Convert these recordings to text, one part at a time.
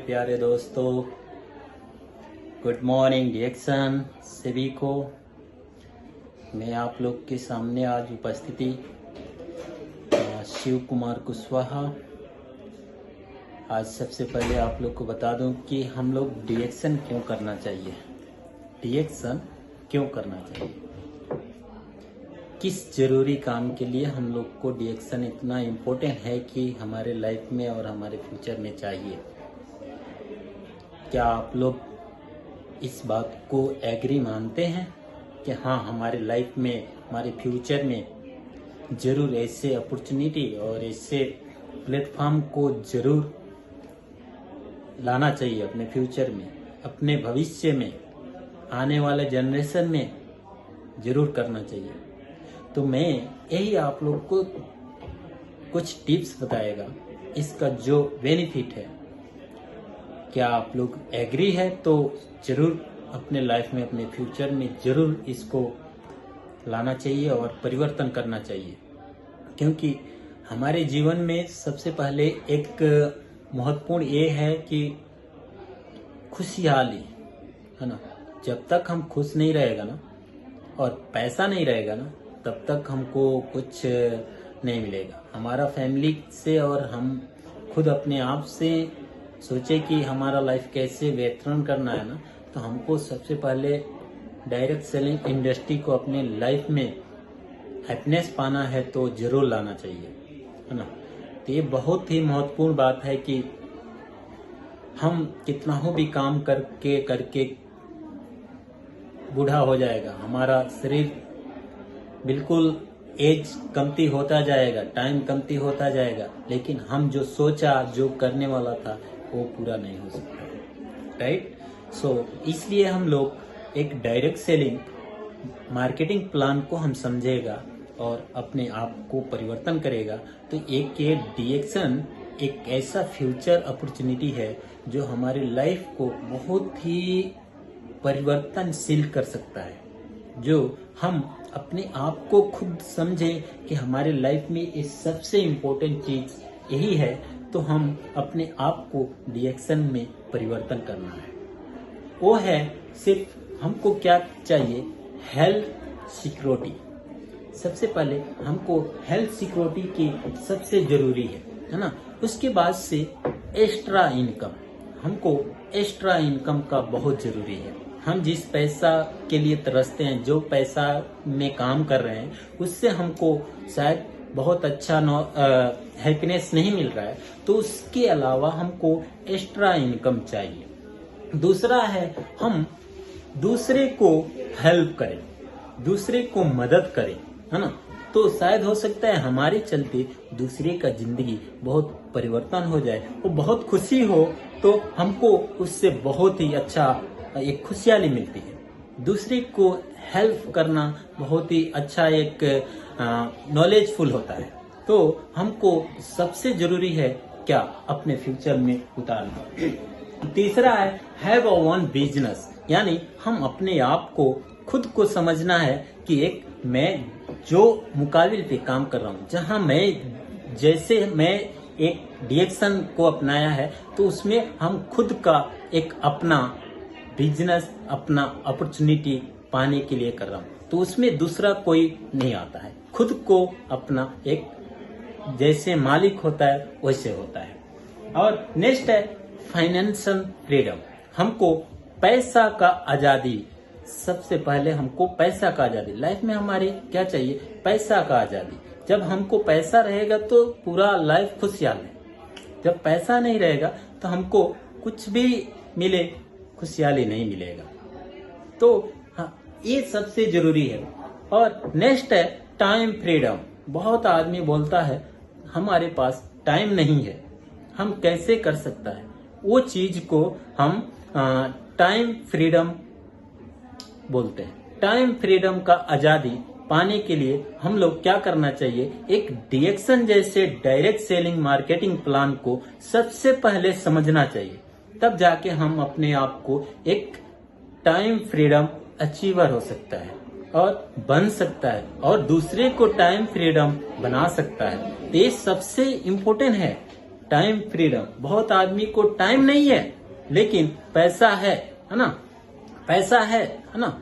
प्यारे दोस्तों, good morning reaction सभी को। मैं आप लोग के सामने आज उपस्थिति शिव कुमार कुशवाहा। आज सबसे पहले आप लोग को बता दूं कि हम लोग रिएक्शन क्यों करना चाहिए। रिएक्शन क्यों करना चाहिए, किस जरूरी काम के लिए हम लोग को रिएक्शन इतना इम्पोर्टेंट है कि हमारे लाइफ में और हमारे फ्यूचर में चाहिए। क्या आप लोग इस बात को एग्री मानते हैं कि हाँ, हमारे लाइफ में, हमारे फ्यूचर में ज़रूर ऐसे अपॉर्चुनिटी और ऐसे प्लेटफॉर्म को ज़रूर लाना चाहिए अपने फ्यूचर में, अपने भविष्य में, आने वाले जनरेशन में ज़रूर करना चाहिए। तो मैं यही आप लोग को कुछ टिप्स बताएगा, इसका जो बेनिफिट है। क्या आप लोग एग्री है तो ज़रूर अपने लाइफ में, अपने फ्यूचर में ज़रूर इसको लाना चाहिए और परिवर्तन करना चाहिए। क्योंकि हमारे जीवन में सबसे पहले एक महत्वपूर्ण ये है कि खुशहाली है ना। जब तक हम खुश नहीं रहेगा ना और पैसा नहीं रहेगा ना, तब तक हमको कुछ नहीं मिलेगा। हमारा फैमिली से और हम खुद अपने आप से सोचे कि हमारा लाइफ कैसे बेहतरीन करना है ना, तो हमको सबसे पहले डायरेक्ट सेलिंग इंडस्ट्री को अपने लाइफ में हैप्पीनेस पाना है तो जरूर लाना चाहिए, है ना। तो ये बहुत ही महत्वपूर्ण बात है कि हम कितना हो भी काम करके बूढ़ा हो जाएगा, हमारा शरीर बिल्कुल एज कमती होता जाएगा, टाइम कमती होता जाएगा, लेकिन हम जो सोचा, जो करने वाला था, वो पूरा नहीं हो सकता, राइट। सो इसलिए हम लोग एक डायरेक्ट सेलिंग मार्केटिंग प्लान को हम समझेगा और अपने आप को परिवर्तन करेगा। तो एक ये रिएक्शन एक ऐसा फ्यूचर अपॉर्चुनिटी है जो हमारी लाइफ को बहुत ही परिवर्तनशील कर सकता है। जो हम अपने आप को खुद समझे कि हमारे लाइफ में ये सबसे इम्पोर्टेंट चीज यही है, तो हम अपने आप को रिएक्शन में परिवर्तन करना है। वो है सिर्फ हमको क्या चाहिए, हेल्थ सिक्योरिटी। सबसे पहले हमको हेल्थ सिक्योरिटी की सबसे जरूरी है ना। उसके बाद से एक्स्ट्रा इनकम, हमको एक्स्ट्रा इनकम का बहुत जरूरी है। हम जिस पैसा के लिए तरसते हैं, जो पैसा में काम कर रहे हैं, उससे हमको शायद बहुत अच्छा हैप्पीनेस नहीं मिल रहा है, तो उसके अलावा हमको एक्स्ट्रा इनकम चाहिए। दूसरा है हम दूसरे को हेल्प करें, दूसरे को मदद करें, है ना। तो शायद हो सकता है हमारे चलते दूसरे का जिंदगी बहुत परिवर्तन हो जाए, वो बहुत खुशी हो, तो हमको उससे बहुत ही अच्छा एक खुशहाली मिलती है। दूसरे को हेल्प करना बहुत ही अच्छा एक नॉलेजफुल होता है। तो हमको सबसे जरूरी है क्या, अपने फ्यूचर में उतारना। तीसरा है हैव अ वन बिजनेस, यानी हम अपने आप को खुद को समझना है कि एक मैं जो मुकाबिल पे काम कर रहा हूँ, जहाँ मैं एक रिएक्शन को अपनाया है, तो उसमें हम खुद का एक अपना बिजनेस, अपना अपॉर्चुनिटी पाने के लिए कर रहा हूँ। तो उसमें दूसरा कोई नहीं आता है, खुद को अपना एक जैसे मालिक होता है वैसे होता है। और नेक्स्ट है फाइनेंशियल फ्रीडम। हमको पैसा का आजादी, सबसे पहले हमको पैसा का आजादी। लाइफ में हमारे क्या चाहिए, पैसा का आजादी। जब हमको पैसा रहेगा तो पूरा लाइफ खुशहाल है। जब पैसा नहीं रहेगा तो हमको कुछ भी मिले, खुशहाली नहीं मिलेगा। तो हाँ, ये सबसे जरूरी है। और नेक्स्ट है टाइम फ्रीडम। बहुत आदमी बोलता है हमारे पास टाइम नहीं है, हम कैसे कर सकता है वो चीज को हम टाइम फ्रीडम बोलते हैं। टाइम फ्रीडम का आजादी पाने के लिए हम लोग क्या करना चाहिए, एक रिएक्शन जैसे डायरेक्ट सेलिंग मार्केटिंग प्लान को सबसे पहले समझना चाहिए। तब जाके हम अपने आप को एक टाइम फ्रीडम अचीवर हो सकता है और बन सकता है, और दूसरे को टाइम फ्रीडम बना सकता है। तो ये सबसे इम्पोर्टेंट है टाइम फ्रीडम। बहुत आदमी को टाइम नहीं है लेकिन पैसा है ना, पैसा है ना,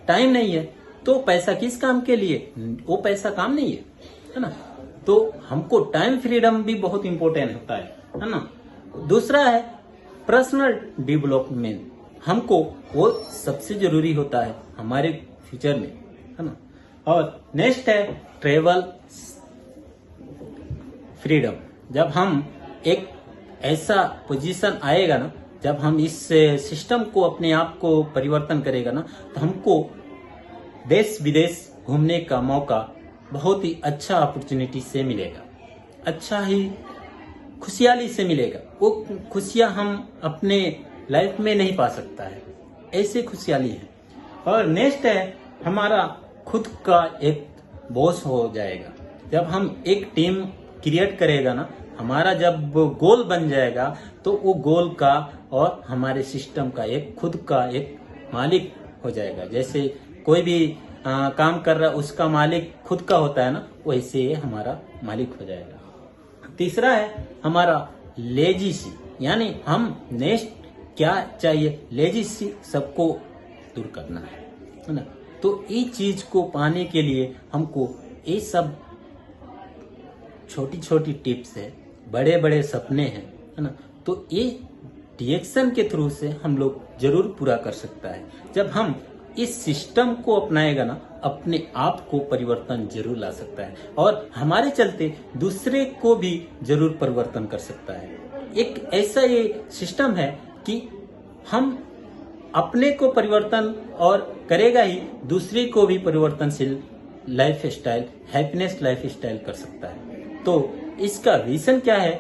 टाइम नहीं है। तो पैसा किस काम के लिए? वो पैसा काम नहीं है ना। तो हमको टाइम फ्रीडम भी बहुत इंपॉर्टेंट होता है ना। दूसरा है पर्सनल डेवलपमेंट, हमको वो सबसे जरूरी होता है हमारे फ्यूचर में, है ना। और नेक्स्ट है ट्रेवल फ्रीडम। जब हम एक ऐसा पोजीशन आएगा ना, जब हम इस सिस्टम को अपने आप को परिवर्तन करेगा ना, तो हमको देश विदेश घूमने का मौका बहुत ही अच्छा अपॉर्चुनिटी से मिलेगा, अच्छा ही खुशहाली से मिलेगा। वो खुशियां हम अपने लाइफ में नहीं पा सकता है, ऐसे खुशहाली है। और नेक्स्ट है हमारा खुद का एक बॉस हो जाएगा। जब हम एक टीम क्रिएट करेगा ना, हमारा जब गोल बन जाएगा तो वो गोल का और हमारे सिस्टम का एक खुद का एक मालिक हो जाएगा। जैसे कोई भी काम कर रहा उसका मालिक खुद का होता है ना, वैसे ये हमारा मालिक हो जाएगा। तीसरा है हमारा लेजीसी, यानी हम नेक्स्ट क्या चाहिए, लेजीसी सबको दूर करना है ना। तो ये चीज को पाने के लिए हमको ये सब छोटी छोटी टिप्स है, बड़े बड़े सपने हैं, है ना। तो ये डिएक्शन के थ्रू से हम लोग जरूर पूरा कर सकता है। जब हम इस सिस्टम को अपनाएगा ना, अपने आप को परिवर्तन जरूर ला सकता है और हमारे चलते दूसरे को भी जरूर परिवर्तन कर सकता है। एक ऐसा ये सिस्टम है कि हम अपने को परिवर्तन और करेगा ही, दूसरे को भी परिवर्तनशील life style, happiness life style कर सकता है। तो इसका रीजन क्या है